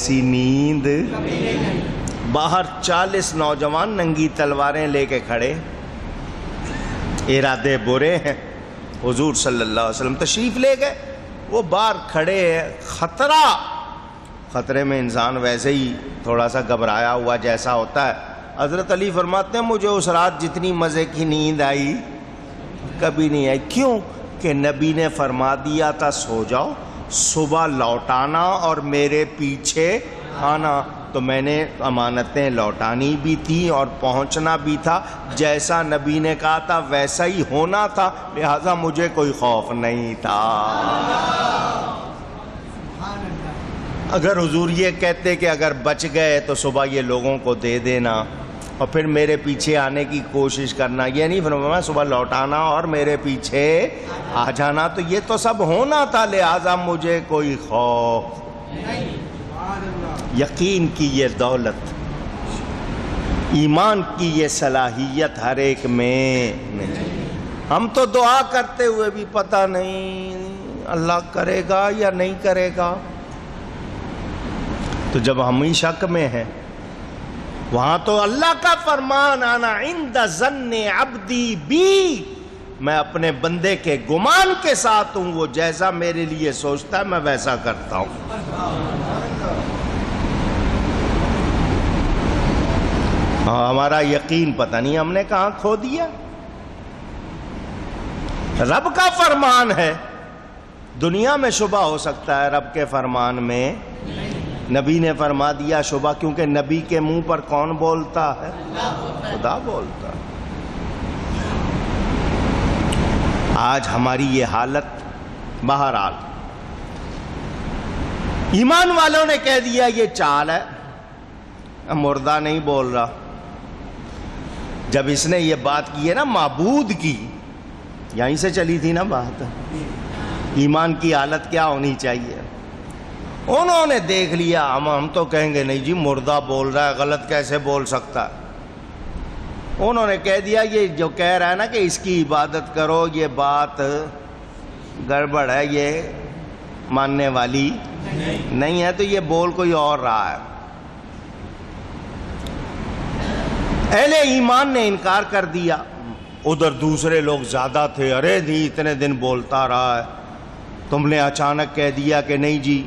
ایسی نیند. باہر 40 نوجوان ننگی تلواریں لے کے کھڑے، ارادے برے ہیں. حضور صلی اللہ علیہ وسلم تشریف لے گئے، وہ باہر کھڑے ہیں. خطرے میں انسان ویسے ہی تھوڑا سا گھبرایا ہوا جیسا ہوتا ہے. حضرت علی فرماتے ہیں مجھے اس رات جتنی مزے کی نیند آئی کبھی نہیں آئی. کیوں؟ کہ نبی نے فرما دیا تھا سو جاؤ، صبح لوٹانا اور میرے پیچھے آنا. تو میں نے امانتیں لوٹانی بھی تھی اور پہنچنا بھی تھا. جیسا نبی نے کہا تھا ویسا ہی ہونا تھا، لہذا مجھے کوئی خوف نہیں تھا. اگر حضور یہ کہتے کہ اگر بچ گئے تو صبح یہ لوگوں کو دے دینا اور پھر میرے پیچھے آنے کی کوشش کرنا، یہ نہیں فرمایا صبح لوٹانا اور میرے پیچھے آ جانا، تو یہ تو سب ہونا تھا، لہذا مجھے کوئی خوف. یقین کی یہ دولت، ایمان کی یہ صلاحیت ہر ایک میں نہیں. ہم تو دعا کرتے ہوئے بھی پتہ نہیں اللہ کرے گا یا نہیں کرے گا. تو جب ہم ہی شک میں ہیں، وہاں تو اللہ کا فرمان انا عند ظن عبدی بی، میں اپنے بندے کے گمان کے ساتھ ہوں، وہ جیسا میرے لیے سوچتا ہے میں ویسا کرتا ہوں. ہمارا یقین پتہ نہیں ہم نے کہاں کھو دیا. رب کا فرمان ہے، دنیا میں شبہ ہو سکتا ہے، رب کے فرمان میں نبی نے فرما دیا شبہ، کیونکہ نبی کے منہ پر کون بولتا ہے؟ خدا بولتا ہے. آج ہماری یہ حالت، بہرحال ایمان والوں نے کہہ دیا یہ چال ہے، مردہ نہیں بول رہا. جب اس نے یہ بات کی ہے نا معبود کی، یہیں سے چلی تھی نا بات، ایمان کی حالت کیا ہونی چاہیے. انہوں نے دیکھ لیا، ہم تو کہیں گے نہیں جی مردہ بول رہا ہے، غلط کیسے بول سکتا ہے. انہوں نے کہہ دیا یہ جو کہہ رہا ہے نا کہ اس کی عبادت کرو، یہ بات گڑبڑ ہے، یہ ماننے والی نہیں ہے، تو یہ بول کوئی اور رہا ہے. اہل ایمان نے انکار کر دیا. ادھر دوسرے لوگ زیادہ تھے، ارے نہیں اتنے دن بولتا رہا ہے، تم نے اچانک کہہ دیا کہ نہیں جی.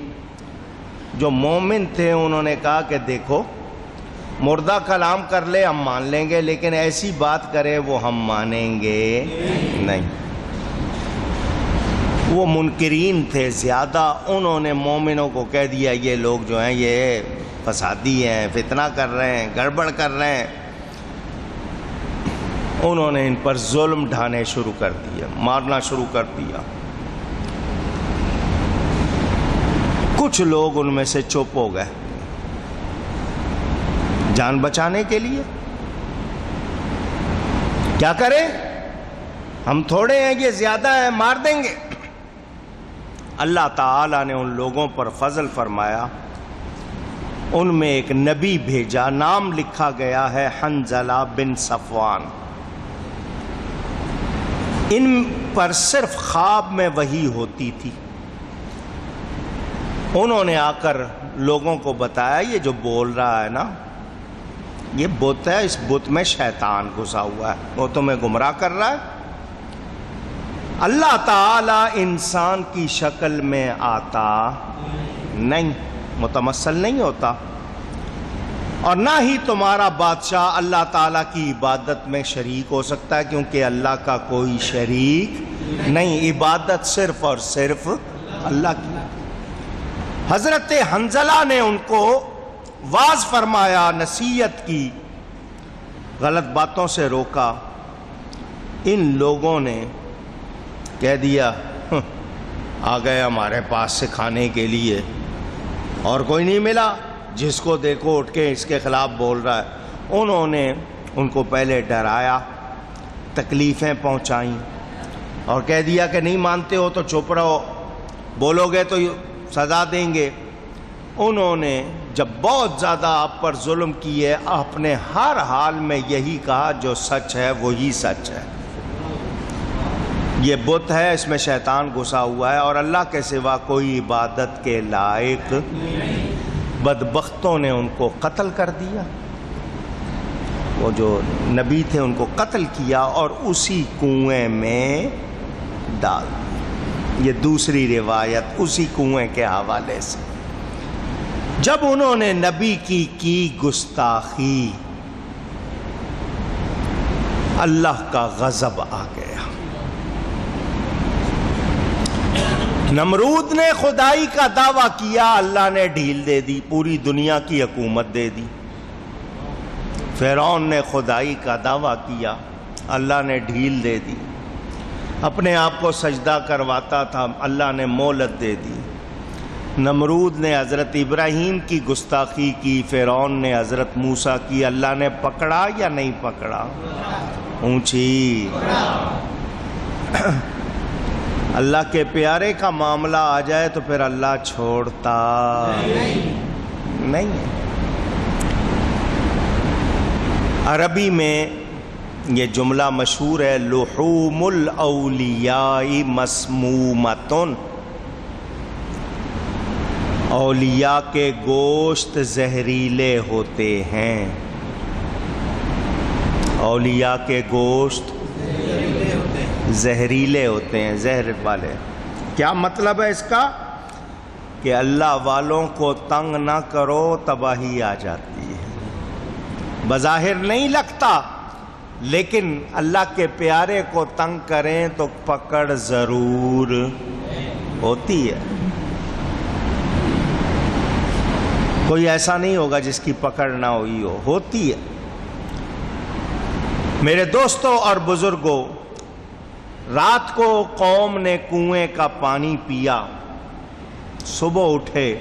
جو مومن تھے انہوں نے کہا کہ دیکھو مردہ کلام کر لے ہم مان لیں گے، لیکن ایسی بات کرے وہ ہم مانیں گے نہیں. وہ منکرین تھے زیادہ، انہوں نے مومنوں کو کہہ دیا یہ لوگ جو ہیں یہ فسادی ہیں، فتنہ کر رہے ہیں، گڑبڑ کر رہے ہیں. انہوں نے ان پر ظلم ڈھانے شروع کر دیا، مارنا شروع کر دیا. کچھ لوگ ان میں سے چپ ہو گئے جان بچانے کے لیے. کیا کریں، ہم تھوڑے ہیں یہ زیادہ ہیں، مار دیں گے. اللہ تعالیٰ نے ان لوگوں پر فضل فرمایا، ان میں ایک نبی بھیجا، نام لکھا گیا ہے حنظلہ بن صفوان. ان پر صرف خواب میں وحی ہوتی تھی. انہوں نے آ کر لوگوں کو بتایا یہ جو بول رہا ہے نا یہ بت ہے، اس بت میں شیطان گھسا ہوا ہے، وہ تمہیں گمراہ کر رہا ہے. اللہ تعالی انسان کی شکل میں آتا نہیں، متمثل نہیں ہوتا، اور نہ ہی تمہارا بادشاہ اللہ تعالیٰ کی عبادت میں شریک ہو سکتا ہے، کیونکہ اللہ کا کوئی شریک نہیں، عبادت صرف اور صرف اللہ کی. حضرت حنظلہ نے ان کو واعظ فرمایا، نصیحت کی، غلط باتوں سے روکا. ان لوگوں نے کہہ دیا آ گئے ہمارے پاس سکھانے کے لیے، اور کوئی نہیں ملا، جس کو دیکھو اٹھ کے اس کے خلاف بول رہا ہے. انہوں نے ان کو پہلے ڈرایا، تکلیفیں پہنچائیں، اور کہہ دیا کہ نہیں مانتے ہو تو چپ رہو، بولو گے تو سزا دیں گے. انہوں نے جب بہت زیادہ آپ پر ظلم کیے، آپ نے ہر حال میں یہی کہا جو سچ ہے وہی سچ ہے. یہ بت ہے، اس میں شیطان گھسا ہوا ہے، اور اللہ کے سوا کوئی عبادت کے لائق. بدبختوں نے ان کو قتل کر دیا، وہ جو نبی تھے ان کو قتل کیا اور اسی کنویں میں ڈال دیا۔ یہ دوسری روایت اسی کنویں کے حوالے سے۔ جب انہوں نے نبی کی گستاخی، اللہ کا غضب آ گیا۔ نمرود نے خدائی کا دعویٰ کیا، اللہ نے ڈھیل دے دی، پوری دنیا کی حکومت دے دی۔ فرعون نے خدائی کا دعویٰ کیا، اللہ نے ڈھیل دے دی۔ اپنے آپ کو سجدہ کرواتا تھا، اللہ نے مہلت دے دی۔ نمرود نے حضرت ابراہیم کی گستاخی کی، فرعون نے حضرت موسیٰ کی، اللہ نے پکڑا یا نہیں پکڑا؟ اونچی۔ اللہ کے پیارے کا معاملہ آ جائے تو پھر اللہ چھوڑتا نہیں۔ عربی میں یہ جملہ مشہور ہے، لحوم الاولیاء مسمومۃ، اولیاء کے گوشت زہریلے ہوتے ہیں۔ اولیاء کے گوشت زہریلے ہوتے ہیں، زہر والے۔ کیا مطلب ہے اس کا؟ کہ اللہ والوں کو تنگ نہ کرو، تباہی آ جاتی ہے۔ بظاہر نہیں لگتا، لیکن اللہ کے پیارے کو تنگ کریں تو پکڑ ضرور ہوتی ہے۔ کوئی ایسا نہیں ہوگا جس کی پکڑ نہ ہوئی ہو، ہوتی ہے۔ میرے دوستوں اور بزرگوں، رات کو قوم نے کنویں کا پانی پیا، صبح اٹھے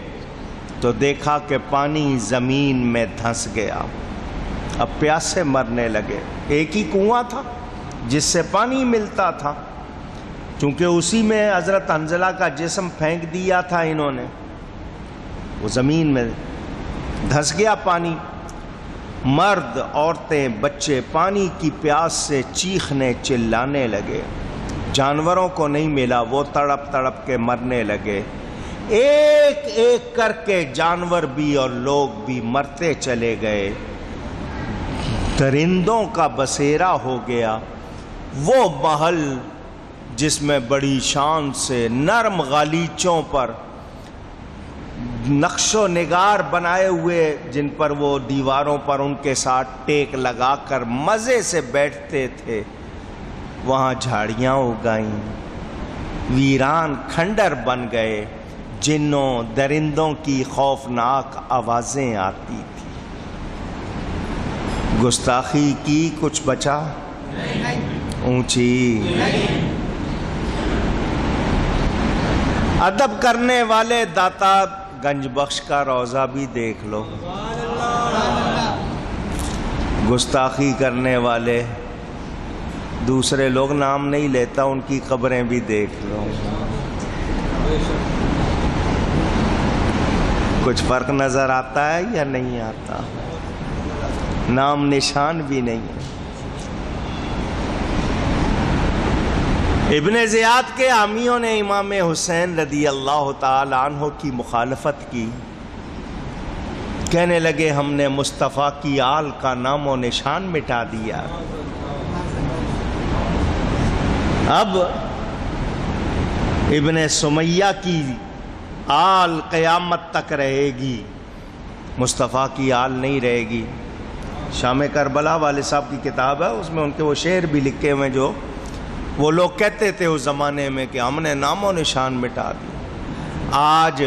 تو دیکھا کہ پانی زمین میں دھنس گیا، اب پیاسے مرنے لگے۔ ایک ہی کنواں تھا جس سے پانی ملتا تھا، چونکہ اسی میں حضرت حنظلہ کا جسم پھینک دیا تھا انہوں نے، وہ زمین میں دھنس گیا پانی۔ مرد، عورتیں، بچے پانی کی پیاس سے چیخنے چلانے لگے۔ جانوروں کو نہیں ملا، وہ تڑپ تڑپ کے مرنے لگے۔ ایک ایک کر کے جانور بھی اور لوگ بھی مرتے چلے گئے۔ درندوں کا بسیرا ہو گیا۔ وہ محل جس میں بڑی شان سے نرم غالیچوں پر نقش و نگار بنائے ہوئے، جن پر وہ دیواروں پر ان کے ساتھ ٹیک لگا کر مزے سے بیٹھتے تھے، وہاں جھاڑیاں اگائیں، ویران کھنڈر بن گئے۔ جنوں درندوں کی خوفناک آوازیں آتی تھی۔ گستاخی کی، کچھ بچا؟ اونچی۔ ادب کرنے والے داتا گنج بخش کا روضہ بھی دیکھ لو، گستاخی کرنے والے دوسرے لوگ نام نہیں لیتا، ان کی قبریں بھی دیکھ لو، کچھ فرق نظر آتا ہے یا نہیں آتا؟ نام نشان بھی نہیں ہے۔ ابن زیاد کے حامیوں نے امام حسین رضی اللہ تعالی عنہ کی مخالفت کی، کہنے لگے ہم نے مصطفیٰ کی آل کا نام و نشان مٹا دیا، اب ابن سمیہ کی آل قیامت تک رہے گی، مصطفیٰ کی آل نہیں رہے گی۔ شام کربلا والے صاحب کی کتاب ہے، اس میں ان کے وہ شعر بھی لکھے ہوئے جو وہ لوگ کہتے تھے اس زمانے میں کہ ہم نے نام و نشان مٹا دیا۔ آج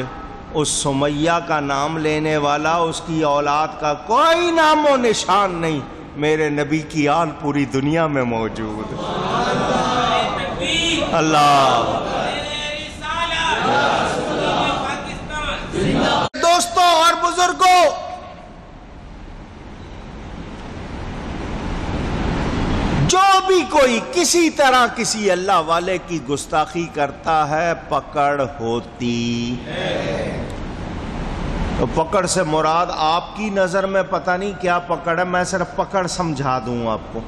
اس سمیہ کا نام لینے والا، اس کی اولاد کا کوئی نام و نشان نہیں، میرے نبی کی آل پوری دنیا میں موجود۔ اللہ دوستوں اور بزرگوں، جو بھی کوئی کسی طرح کسی اللہ والے کی گستاخی کرتا ہے، پکڑ ہوتی ہے۔ تو پکڑ سے مراد آپ کی نظر میں پتہ نہیں کیا پکڑ ہے، میں صرف پکڑ سمجھا دوں آپ کو۔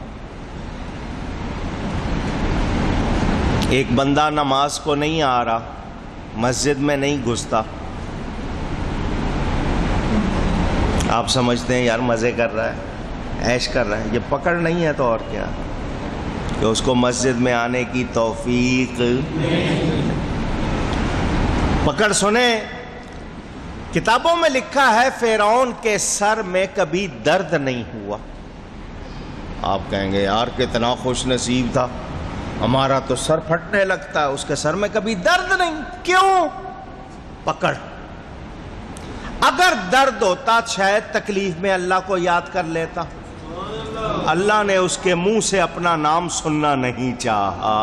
ایک بندہ نماز کو نہیں آ رہا، مسجد میں نہیں گھستا، آپ سمجھتے ہیں یار مزے کر رہا ہے، عیش کر رہا ہے، یہ پکڑ نہیں ہے تو اور کیا، کہ اس کو مسجد میں آنے کی توفیق پکڑ. سنیں، کتابوں میں لکھا ہے فرعون کے سر میں کبھی درد نہیں ہوا. آپ کہیں گے یار کتنا خوش نصیب تھا، ہمارا تو سر پھٹنے لگتا ہے، اس کے سر میں کبھی درد نہیں. کیوں؟ پکڑ. اگر درد ہوتا شاید تکلیف میں اللہ کو یاد کر لیتا. اللہ نے اس کے منہ سے اپنا نام سننا نہیں چاہا.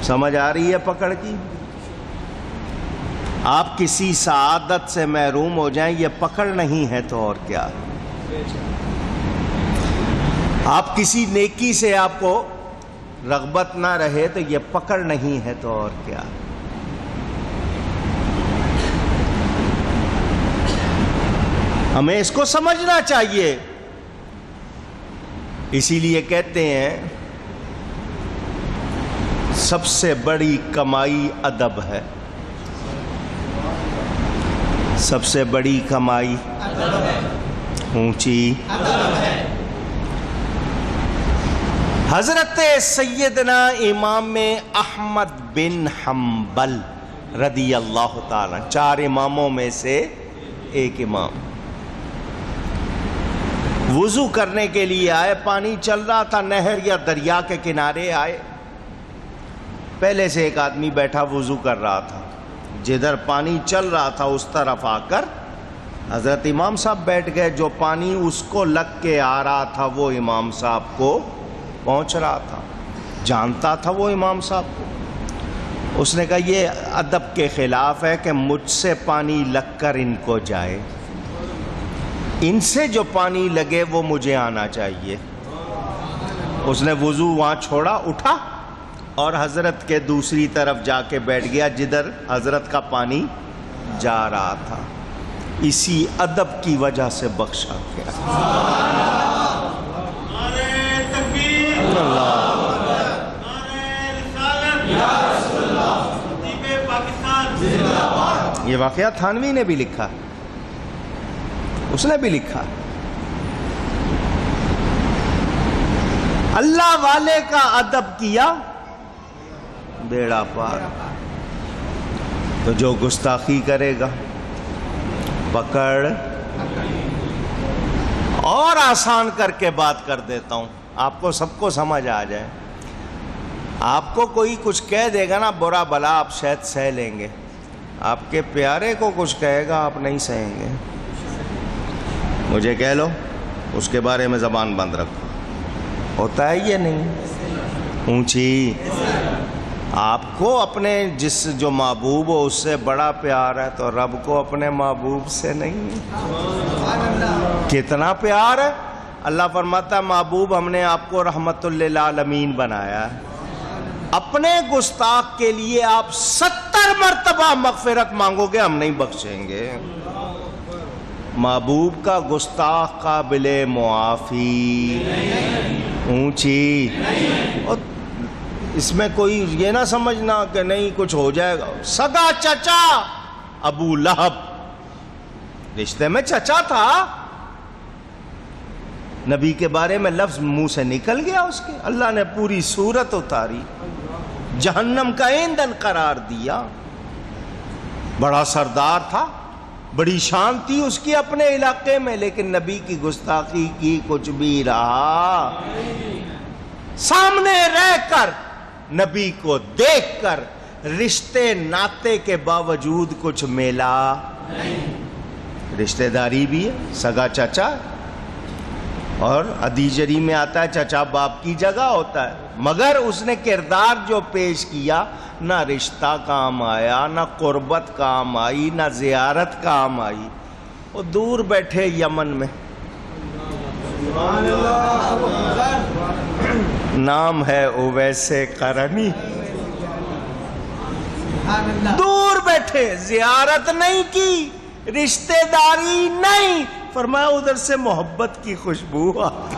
سمجھ آ رہی ہے پکڑ کی؟ آپ کسی سعادت سے محروم ہو جائیں، یہ پکڑ نہیں ہے تو اور کیا. آپ کسی نیکی سے آپ کو رغبت نہ رہے تو یہ پکڑ نہیں ہے تو اور کیا. ہمیں اس کو سمجھنا چاہیے. اسی لیے کہتے ہیں سب سے بڑی کمائی ادب ہے. سب سے بڑی کمائی اونچی. حضرت سیدنا امام احمد بن حنبل رضی اللہ تعالی، 4 اماموں میں سے ایک امام، وضو کرنے کے لیے آئے. پانی چل رہا تھا، نہر یا دریا کے کنارے آئے. پہلے سے ایک آدمی بیٹھا وضو کر رہا تھا، جدھر پانی چل رہا تھا اس طرف آ کر حضرت امام صاحب بیٹھ گئے. جو پانی اس کو لگ کے آ رہا تھا وہ امام صاحب کو پہنچ رہا تھا، جانتا تھا وہ امام صاحب کو. اس نے کہا یہ ادب کے خلاف ہے کہ مجھ سے پانی لگ کر ان کو جائے، ان سے جو پانی لگے وہ مجھے آنا چاہیے. اس نے وضو وہاں چھوڑا، اٹھا اور حضرت کے دوسری طرف جا کے بیٹھ گیا جدھر حضرت کا پانی جا رہا تھا. اسی ادب کی وجہ سے بخشا گیا. یہ واقعہ تھانوی نے بھی لکھا، اس نے بھی لکھا. اللہ والے کا ادب کیا بیڑا پار. تو جو گستاخی کرے گا پکڑ. اور آسان کر کے بات کر دیتا ہوں، آپ کو سب کو سمجھ آ جائے. آپ کو کوئی کچھ کہہ دے گا نا برا بلا، آپ شاید سہ لیں گے. آپ کے پیارے کو کچھ کہے گا آپ نہیں سہیں گے. مجھے کہہ لو اس کے بارے میں زبان بند رکھو. ہوتا ہے یہ نہیں؟ اونچی. آپ کو اپنے جس جو محبوب ہو اس سے بڑا پیار ہے تو رب کو اپنے محبوب سے نہیں. کتنا پیار ہے. اللہ فرماتا ہے محبوب ہم نے آپ کو رحمت للعالمین بنایا ہے. اپنے گستاخ کے لیے آپ 70 مرتبہ مغفرت مانگو گے ہم نہیں بخشیں گے. محبوب کا گستاخ قابل معافی. اونچی. اور اس میں کوئی یہ نہ سمجھنا کہ نہیں کچھ ہو جائے گا. سگا چچا ابو لہب، رشتے میں چچا تھا، نبی کے بارے میں لفظ منہ سے نکل گیا اس کے. اللہ نے پوری صورت اتاری، جہنم کا ایندھن قرار دیا. بڑا سردار تھا، بڑی شان تھی اس کی اپنے علاقے میں، لیکن نبی کی گستاخی کی کچھ بھی رہا. سامنے رہ کر نبی کو دیکھ کر رشتے ناتے کے باوجود کچھ میلا. رشتہ داری بھی ہے، سگا چچا. اور حدیث میں آتا ہے چچا باپ کی جگہ ہوتا ہے، مگر اس نے کردار جو پیش کیا نہ رشتہ کام آیا، نہ قربت کام آئی، نہ زیارت کام آئی. وہ دور بیٹھے یمن میں، نام ہے اویس قرنی، دور بیٹھے، زیارت نہیں کی، رشتہ داری نہیں. فرمایا ادھر سے محبت کی خوشبو آتی.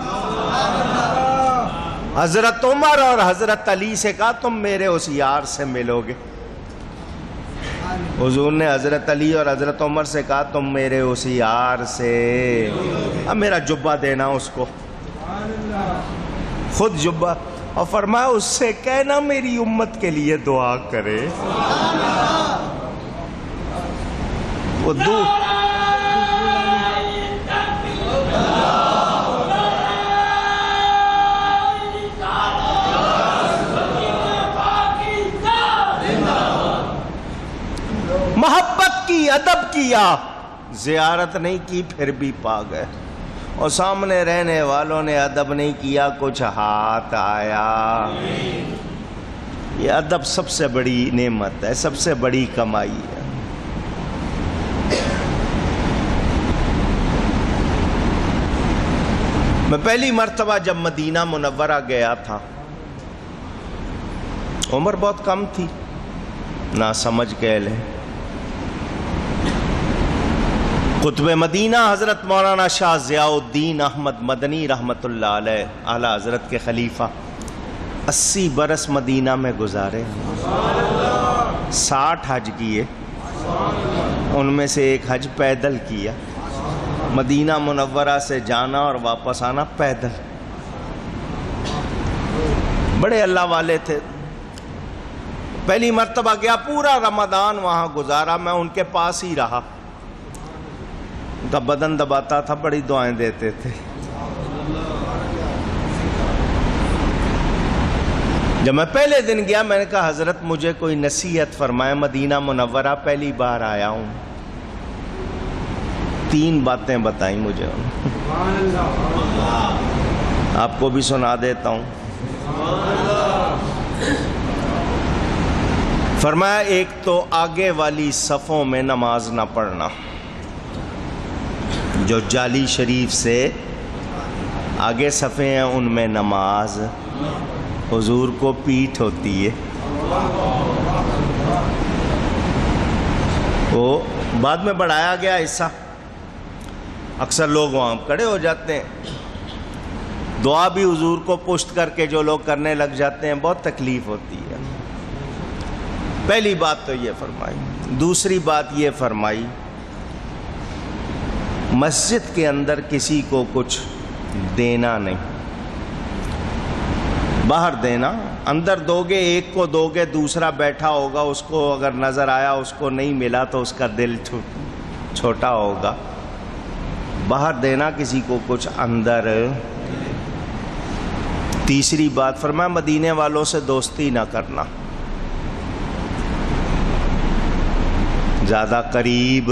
حضرت عمر اور حضرت علی سے کہا تم میرے اس یار سے ملو گے. حضور نے حضرت علی اور حضرت عمر سے کہا تم میرے اس یار سے اب میرا جبہ دینا اس کو، خود جبہ، اور فرمایا اس سے کہنا میری امت کے لیے دعا کرے۔ وہ محبت کی، ادب کیا، زیارت نہیں کی پھر بھی پا گئے، اور سامنے رہنے والوں نے ادب نہیں کیا، کچھ ہاتھ آیا۔ یہ ادب سب سے بڑی نعمت ہے، سب سے بڑی کمائی ہے۔ میں پہلی مرتبہ جب مدینہ منورہ گیا تھا، عمر بہت کم تھی، نہ سمجھ کے لیں، قطب مدینہ حضرت مولانا شاہ ضیاء الدین احمد مدنی رحمت اللہ علیہ، اعلیٰ حضرت کے خلیفہ، 80 برس مدینہ میں گزارے، 60 حج کیے، ان میں سے ایک حج پیدل کیا، مدینہ منورہ سے جانا اور واپس آنا پیدل۔ بڑے اللہ والے تھے۔ پہلی مرتبہ گیا، پورا رمضان وہاں گزارا، میں ان کے پاس ہی رہا، ان کا بدن دباتا تھا، بڑی دعائیں دیتے تھے۔ جب میں پہلے دن گیا میں نے کہا حضرت مجھے کوئی نصیحت فرمائے، مدینہ منورہ پہلی بار آیا ہوں۔ 3 باتیں بتائیں مجھے، آپ کو بھی سنا دیتا ہوں۔ فرمایا ایک تو آگے والی صفوں میں نماز نہ پڑھنا، جو جالی شریف سے آگے صفیں ہیں ان میں نماز، حضور کو پیٹھ ہوتی ہے۔ وہ بعد میں بڑھایا گیا حصہ، اکثر لوگ وہاں کھڑے ہو جاتے ہیں، دعا بھی حضور کو پشت کر کے جو لوگ کرنے لگ جاتے ہیں، بہت تکلیف ہوتی ہے۔ پہلی بات تو یہ فرمائی۔ دوسری بات یہ فرمائی مسجد کے اندر کسی کو کچھ دینا نہیں، باہر دینا، اندر دو گے، ایک کو دو گے، دوسرا بیٹھا ہوگا، اس کو اگر نظر آیا اس کو نہیں ملا تو اس کا دل چھوٹا ہوگا۔ باہر دینا کسی کو کچھ، اندر۔ تیسری بات فرمایا مدینے والوں سے دوستی نہ کرنا، زیادہ قریب،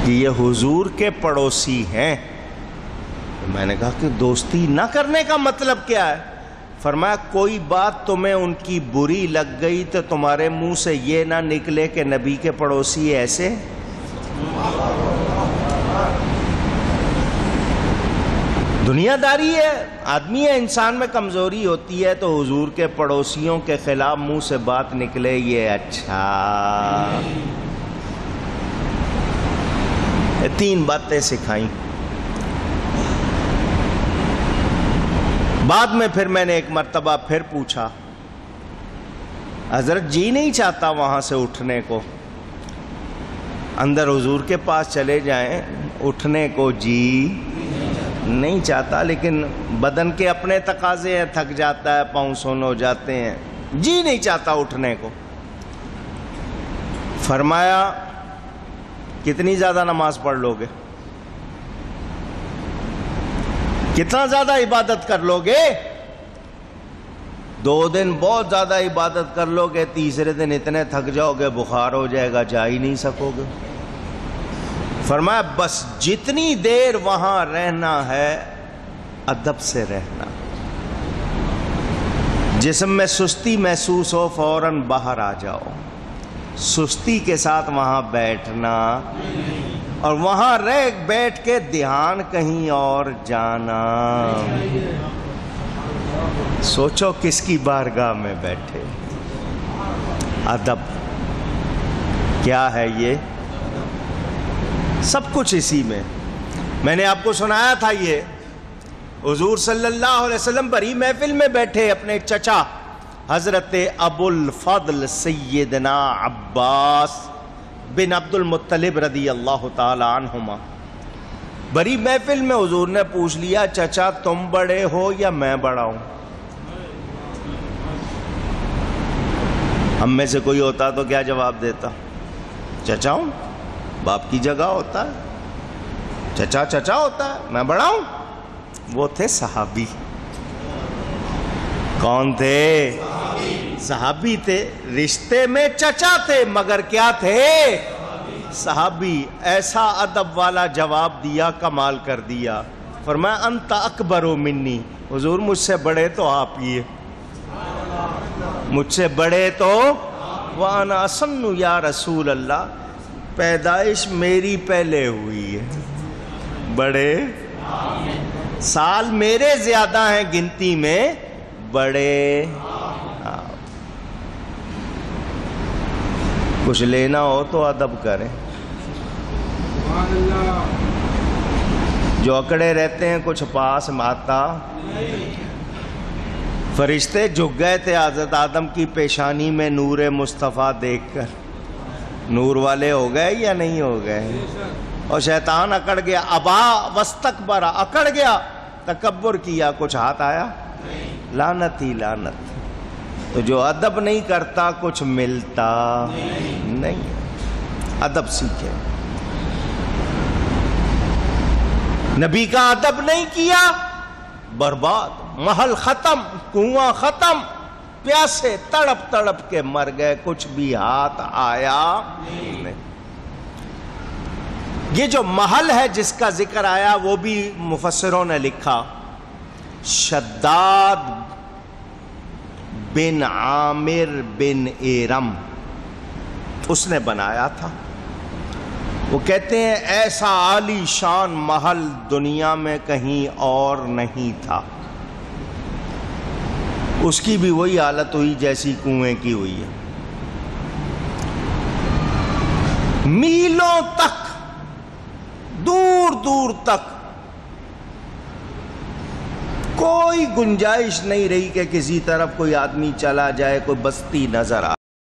کہ یہ حضور کے پڑوسی ہیں۔ میں نے کہا کہ دوستی نہ کرنے کا مطلب کیا ہے؟ فرمایا کوئی بات تمہیں ان کی بری لگ گئی تو تمہارے منہ سے یہ نہ نکلے کہ نبی کے پڑوسی ایسے۔ دنیا داری ہے، آدمی ہے، انسان میں کمزوری ہوتی ہے، تو حضور کے پڑوسیوں کے خلاف منہ سے بات نکلے یہ اچھا۔ 3 باتیں سکھائیں۔ بعد میں پھر میں نے ایک مرتبہ پھر پوچھا، حضرت جی نہیں چاہتا وہاں سے اٹھنے کو، اندر حضور کے پاس چلے جائیں، اٹھنے کو جی نہیں چاہتا، لیکن بدن کے اپنے تقاضے ہیں، تھک جاتا ہے، پاؤں سن ہو جاتے ہیں، جی نہیں چاہتا اٹھنے کو۔ فرمایا کتنی زیادہ نماز پڑھ لو گے، کتنا زیادہ عبادت کر لو گے؟ 2 دن بہت زیادہ عبادت کر لو گے، تیسرے دن اتنے تھک جاؤ گے بخار ہو جائے گا، جا ہی نہیں سکو گے۔ فرمایا بس جتنی دیر وہاں رہنا ہے ادب سے رہنا، جسم میں سستی محسوس ہو فوراً باہر آ جاؤ، سستی کے ساتھ وہاں بیٹھنا، اور وہاں بیٹھ کے دھیان کہیں اور جانا۔ سوچو کس کی بارگاہ میں بیٹھے، ادب کیا ہے یہ؟ سب کچھ اسی میں نے آپ کو سنایا تھا، یہ حضور صلی اللہ علیہ وسلم بڑی محفل میں بیٹھے، اپنے چچا حضرت ابو الفضل سیدنا عباس بن عبد المطلب رضی اللہ تعالی عنہما، بڑی محفل میں حضور نے پوچھ لیا چچا تم بڑے ہو یا میں بڑا ہوں؟ ہم میں سے کوئی ہوتا تو کیا جواب دیتا؟ چچا ہوں، باپ کی جگہ ہوتا ہے، چچا چچا ہوتا ہے، میں بڑا ہوں۔ وہ تھے صحابی۔ کون تھے؟ صحابی تھے، رشتے میں چچا تھے مگر کیا تھے؟ صحابی۔ ایسا ادب والا جواب دیا، کمال کر دیا۔ فرمایا انت اکبر منی، حضور مجھ سے بڑے تو آپ ہی ہیں، مجھ سے بڑے تو وانا اسن یا رسول اللہ، پیدائش میری پہلے ہوئی ہے، بڑے سال میرے زیادہ ہیں گنتی میں، بڑے کچھ لینا ہو تو ادب کریں۔ جو اکڑے رہتے ہیں کچھ پاس آتا۔ فرشتے جھک گئے تھے حضرت آدم کی پیشانی میں نور مصطفیٰ دیکھ کر، نور والے ہو گئے یا نہیں ہو گئے؟ اور شیطان اکڑ گیا، ابا واستکبر، اکڑ گیا، تکبر کیا، کچھ ہاتھ آیا؟ لعنت ہی لعنت۔ تو جو ادب نہیں کرتا کچھ ملتا نہیں۔ ادب سیکھے۔ نبی کا ادب نہیں کیا، برباد، محل ختم، کنواں ختم، پیاسے تڑپ تڑپ کے مر گئے، کچھ بھی ہاتھ آیا نہیں۔ یہ جو محل ہے جس کا ذکر آیا وہ بھی مفسروں نے لکھا، شداد بن عامر بن ایرم اس نے بنایا تھا۔ وہ کہتے ہیں ایسا عالی شان محل دنیا میں کہیں اور نہیں تھا۔ اس کی بھی وہی حالت ہوئی جیسی کنویں کی ہوئی ہے، میلوں تک، دور دور تک کوئی گنجائش نہیں رہی کہ کسی طرف کوئی آدمی چلا جائے، کوئی بستی نظر آ